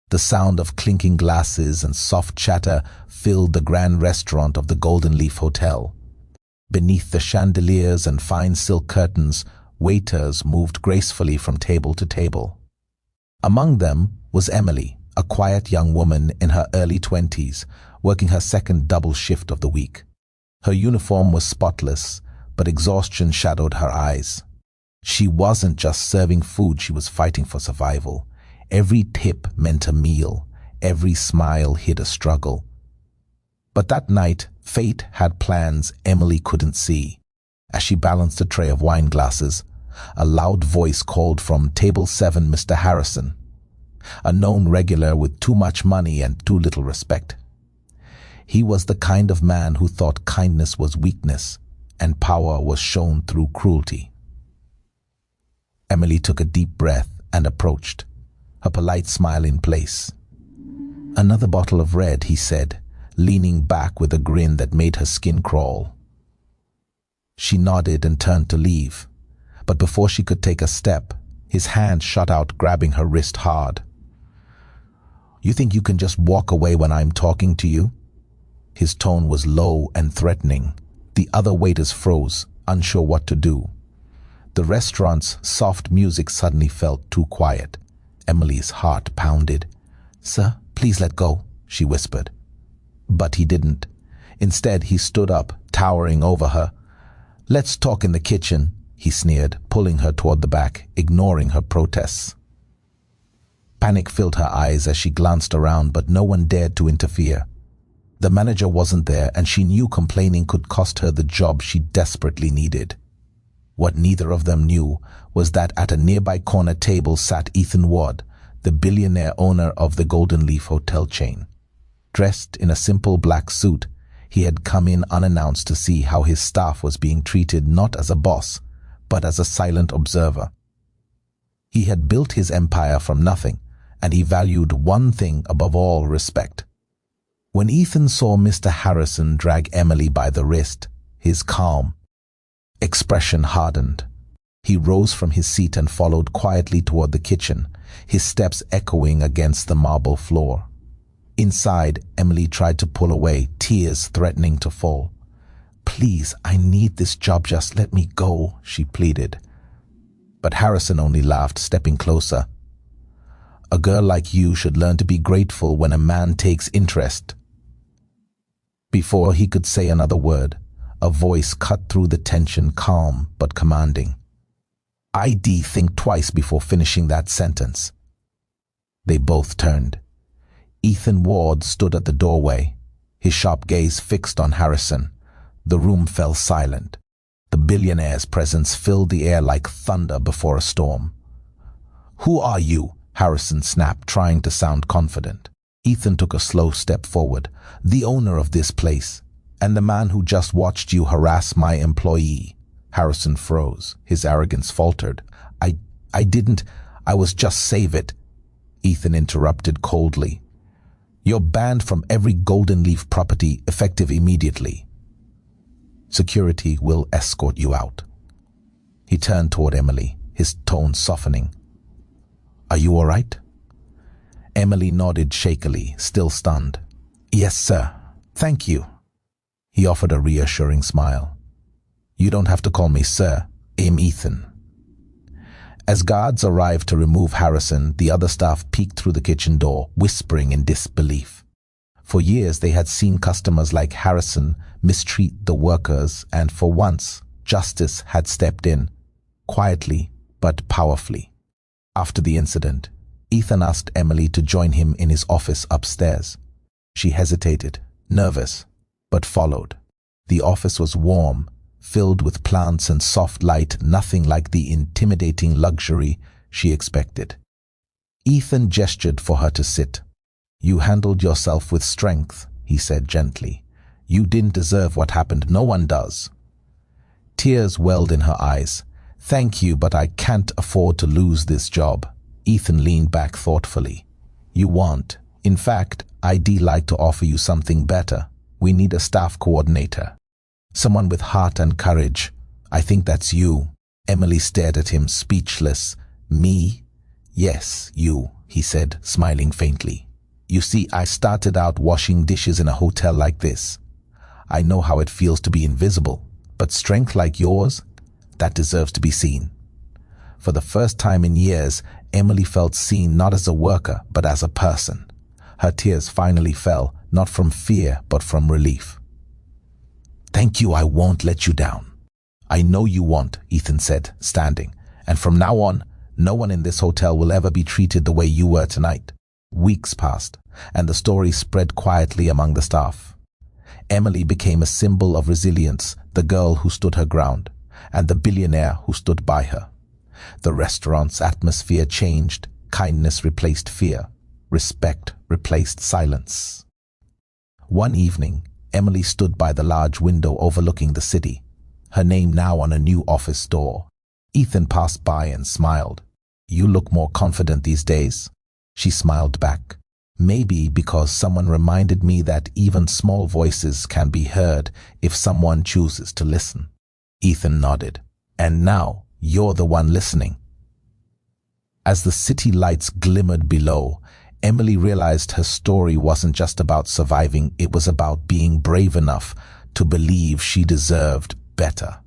The sound of clinking glasses and soft chatter filled the grand restaurant of the Golden Leaf Hotel. Beneath the chandeliers and fine silk curtains, waiters moved gracefully from table to table. Among them was Emily, a quiet young woman in her early 20s, working her second double shift of the week. Her uniform was spotless, but exhaustion shadowed her eyes. She wasn't just serving food, she was fighting for survival. Every tip meant a meal, every smile hid a struggle. But that night, fate had plans Emily couldn't see. As she balanced a tray of wine glasses, a loud voice called from Table 7 Mr. Harrison, a known regular with too much money and too little respect. He was the kind of man who thought kindness was weakness and power was shown through cruelty. Emily took a deep breath and approached, her polite smile in place. "Another bottle of red," he said, leaning back with a grin that made her skin crawl. She nodded and turned to leave, but before she could take a step, his hand shot out, grabbing her wrist hard. "You think you can just walk away when I'm talking to you?" His tone was low and threatening. The other waiters froze, unsure what to do. The restaurant's soft music suddenly felt too quiet. Emily's heart pounded. "Sir, please let go," she whispered. But he didn't. Instead, he stood up, towering over her. "Let's talk in the kitchen," he sneered, pulling her toward the back, ignoring her protests. Panic filled her eyes as she glanced around, but no one dared to interfere. The manager wasn't there, and she knew complaining could cost her the job she desperately needed. What neither of them knew was that at a nearby corner table sat Ethan Ward, the billionaire owner of the Golden Leaf Hotel chain. Dressed in a simple black suit, he had come in unannounced to see how his staff was being treated, not as a boss, but as a silent observer. He had built his empire from nothing, and he valued one thing above all: respect. When Ethan saw Mr. Harrison drag Emily by the wrist, his calm expression hardened. He rose from his seat and followed quietly toward the kitchen, his steps echoing against the marble floor. Inside, Emily tried to pull away, tears threatening to fall. "Please, I need this job, just let me go," she pleaded. But Harrison only laughed, stepping closer. "A girl like you should learn to be grateful when a man takes interest." Before he could say another word, a voice cut through the tension, calm but commanding. "I'd think twice before finishing that sentence." They both turned. Ethan Ward stood at the doorway, his sharp gaze fixed on Harrison. The room fell silent. The billionaire's presence filled the air like thunder before a storm. "Who are you?" Harrison snapped, trying to sound confident. Ethan took a slow step forward. "The owner of this place, and the man who just watched you harass my employee." Harrison froze. His arrogance faltered. I didn't. I was just save it." Ethan interrupted coldly. "You're banned from every Golden Leaf property, effective immediately. Security will escort you out." He turned toward Emily, his tone softening. "Are you all right?" Emily nodded shakily, still stunned. "Yes, sir. Thank you." He offered a reassuring smile. "You don't have to call me sir. I'm Ethan." As guards arrived to remove Harrison, the other staff peeked through the kitchen door, whispering in disbelief. For years they had seen customers like Harrison mistreat the workers, and for once, justice had stepped in, quietly but powerfully. After the incident, Ethan asked Emily to join him in his office upstairs. She hesitated, nervous, but followed. The office was warm, filled with plants and soft light, nothing like the intimidating luxury she expected. Ethan gestured for her to sit. "You handled yourself with strength," he said gently. "You didn't deserve what happened. No one does." Tears welled in her eyes. "Thank you, but I can't afford to lose this job." Ethan leaned back thoughtfully. "You won't. In fact, I'd like to offer you something better. We need a staff coordinator. Someone with heart and courage. I think that's you." Emily stared at him, speechless. "Me?" "Yes, you." he said, smiling faintly. You see, I started out washing dishes in a hotel like this. I know how it feels to be invisible, but strength like yours, that deserves to be seen. For the first time in years, Emily felt seen not as a worker, but as a person. Her tears finally fell, not from fear, but from relief. Thank you, I won't let you down. I know you won't, Ethan said, standing. And from now on, no one in this hotel will ever be treated the way you were tonight. Weeks passed, and the story spread quietly among the staff. Emily became a symbol of resilience, the girl who stood her ground, and the billionaire who stood by her. The restaurant's atmosphere changed. Kindness replaced fear. Respect replaced silence. One evening, Emily stood by the large window overlooking the city, her name now on a new office door. Ethan passed by and smiled. You look more confident these days. She smiled back. Maybe because someone reminded me that even small voices can be heard if someone chooses to listen. Ethan nodded. And now, you're the one listening. As the city lights glimmered below, Emily realized her story wasn't just about surviving, it was about being brave enough to believe she deserved better.